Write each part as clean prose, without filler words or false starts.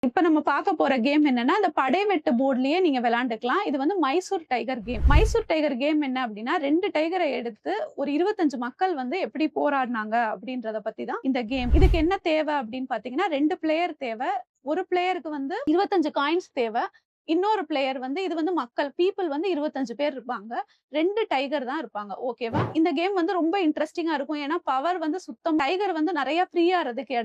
இப்ப நம்ம பார்க்க போற கேம் என்னன்னா, அந்த படைவெட்டு போர்ட்லயே நீங்க விளையாண்டுக்கலாம். இது வந்து Mysore tiger game. Mysore tiger game என்ன அப்டின்னா, 2 டைகர எடுத்து ஒரு 25 மக்கள் வந்து எப்படி போராடுனாங்க அப்டின்றத பத்தி தான் இந்த கேம். இதுக்கு என்ன தேவ அப்டின்னு பார்த்தீங்கன்னா, 2 பிளேயர் தேவ. ஒரு பிளேயருக்கு வந்து 25 காயின்ஸ் தேவ. இன்னொரு பிளேயர் வந்து இது வந்து மக்கள் பீப்பிள் வந்து 25 பேர் இருப்பாங்க. 2 டைகர் தான் இருப்பாங்க. ஓகேவா? இந்த கேம் வந்து ரொம்ப இன்ட்ரஸ்டிங்கா இருக்கும். ஏன்னா பவர் வந்து சுத்தம் டைகர் வந்து நெறைய ஃப்ரீயா ஆறதுக்கு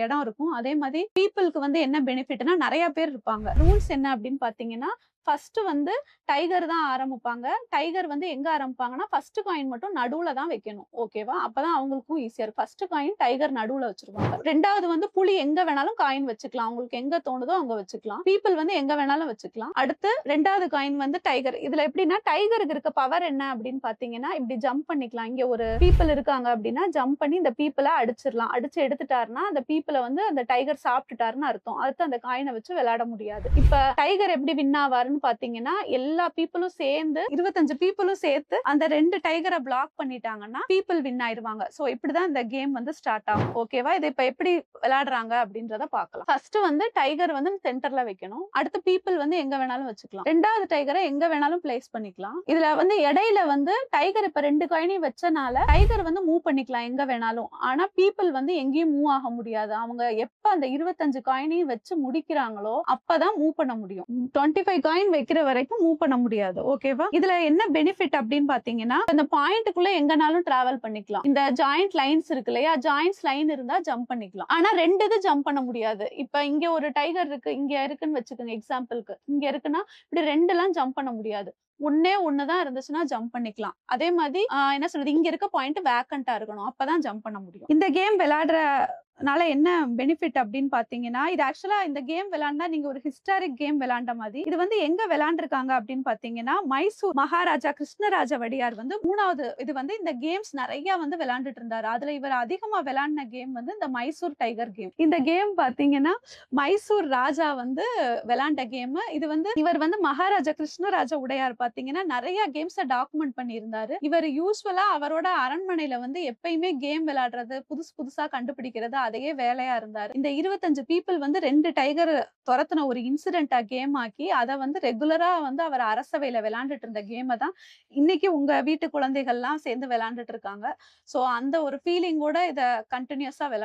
இடம் இருக்கும். அதே மாதிரி பீப்பிள்க்கு வந்து என்ன பெனிஃபிட்னா நெறைய பேர் இருப்பாங்க. ரூல்ஸ் என்ன அப்டின்னு பார்த்தீங்கன்னா, ஃபர்ஸ்ட் வந்து டைகர் தான் ஆரம்பிப்பாங்க. டைகர் வந்து எங்க ஆரம்பிப்பாங்கன்னா, ஃபர்ஸ்ட் காயின் மட்டும் நடுவுல தான் வைக்கணும். ஓகேவா? அப்பதான் அவங்களுக்கும் ஈஸியா இருக்கும். ஃபர்ஸ்ட் காயின் டைகர் நடுவுல வச்சிருவாங்க. 2வது வந்து புலி எங்க வேணாலும் காயின் வச்சுக்கலாம். அவங்களுக்கு எங்க தோணுதோ அங்க வச்சுக்கலாம். பீப்பிள் வந்து எங்க வேணாலும் வச்சுக்கலாம். அடுத்து 2வது காயின் வந்து டைகர். இதுல எப்படின்னா டைகருக்கு இருக்க பவர் என்ன அப்படின்னு பாத்தீங்கன்னா, இப்படி ஜம்ப் பண்ணிக்கலாம். இங்க ஒரு பீப்பிள் இருக்காங்க அப்படின்னா ஜம்ப் பண்ணி இந்த பீப்பிள அடிச்சிடலாம். அடிச்சு எடுத்துட்டாருன்னா அந்த பீப்பிள வந்து அந்த டைகர் சாப்பிட்டுட்டாருன்னு அர்த்தம். அடுத்து அந்த காயினை வச்சு விளையாட முடியாது. இப்ப டைகர் எப்படி வின் ஆவாருன்னு பாத்தீங்கன்னா, எல்லா பீப்பிளும் சேர்ந்து 25 பீப்பிளும் சேர்த்து அந்த 2 டைகரை பிளாக் பண்ணிட்டாங்கன்னா பீப்பிள் வின் ஆயிருவாங்க. சோ இப்படிதான் இந்த கேம் வந்து ஸ்டார்ட் ஆகும். ஓகேவா? இது இப்ப எப்படி விளையாடுறாங்க அப்படின்றத பார்க்கலாம். ஃபர்ஸ்ட் வந்து டைகர் வந்து சென்டர்ல வைக்கணும். அடுத்து பீப்பிள் வந்து எங்க வேணாலும் வச்சுக்கலாம். 2வது டைகரை எங்க வேணாலும் பிளேஸ் பண்ணிக்கலாம். இதுல வந்து இடையில வந்து டைகர் இப்ப 2 காயினையும் வச்சனால டைகர் வந்து மூவ் பண்ணிக்கலாம் எங்க வேணாலும். ஆனா பீப்பிள் வந்து எங்கேயும் மூவ் ஆக முடியாது. அவங்க எப்ப அந்த 25 காயினையும் வச்சு முடிக்கிறாங்களோ அப்பதான் மூவ் பண்ண முடியும். 25 காயின் வைக்கிற வரைக்கும் மூவ் பண்ண முடியாது. ஓகேவா? இதுல என்ன பெனிஃபிட் அப்படின்னு பாத்தீங்கன்னா, அந்த பாயிண்ட்குள்ள எங்கனாலும் டிராவல் பண்ணிக்கலாம். இந்த ஜாயிண்ட் லைன்ஸ் இருக்கு இல்லையா? ஜாயிண்ட்ஸ் லைன் இருந்தா ஜம்ப் பண்ணிக்கலாம். ஆனா 2 இது ஜம்ப் பண்ண முடியாது. இப்ப இங்க ஒரு டைகர் இருக்கு, இங்க இருக்குன்னு வச்சுக்கோங்க எக்ஸாம்பிளுக்கு. இங்க இருக்குன்னா இப்படி 2 எல்லாம் ஜம்ப் பண்ண முடியாது. ஒண்ணே ஒண்ணு தான் இருந்துச்சுன்னா ஜம்ப் பண்ணிக்கலாம். அதே மாதிரி என்ன சொல்றது, இங்க இருக்க பாயிண்ட் வேக்கன்ட்டா இருக்கணும். அப்பதான் ஜம்ப் பண்ண முடியும். இந்த கேம் விளையாடுறனால என்ன பெனிஃபிட் அப்படின்னு பாத்தீங்கன்னா, இது ஆக்சுவலா இந்த கேம் விளையாண்டா நீங்க ஒரு ஹிஸ்டாரிக் கேம் விளையாண்ட மாதிரி. இது வந்து எங்க விளையாண்டுருக்காங்க அப்படின்னு பாத்தீங்கன்னா, மைசூர் மகாராஜா கிருஷ்ணராஜ வடியார் வந்து 3வது இது வந்து இந்த கேம்ஸ் நிறைய வந்து விளையாண்டுட்டு இருந்தாரு. அதுல இவர் அதிகமா விளையாடின கேம் வந்து இந்த மைசூர் டைகர் கேம். இந்த கேம் பாத்தீங்கன்னா மைசூர் ராஜா வந்து விளையாண்ட கேம். இது வந்து இவர் வந்து மகாராஜா கிருஷ்ணராஜ உடையார் பாத்தீங்கன்னா நிறைய கேம்ஸ டாக்குமெண்ட் பண்ணியிருந்தாரு. இவர் யூசுவலா அவரோட அரண்மனையில வந்து எப்பயுமே கேம் விளையாடுறது, புதுசு புதுசா கண்டுபிடிக்கிறது அதையே வேலையா இருந்தாரு. இந்த 25 பீப்பிள் வந்து 2 டைகர் துரத்துன ஒரு இன்சிடென்ட்டா கேம் ஆக்கி அதை வந்து ரெகுலரா வந்து அவர் அரசவையில விளையாண்டுட்டு இருந்த கேமை தான் இன்னைக்கு உங்க வீட்டு குழந்தைகள்லாம் சேர்ந்து விளையாண்டுட்டு இருக்காங்க. சோ அந்த ஒரு ஃபீலிங்கோட இத கண்டினியூஸா விளையாடு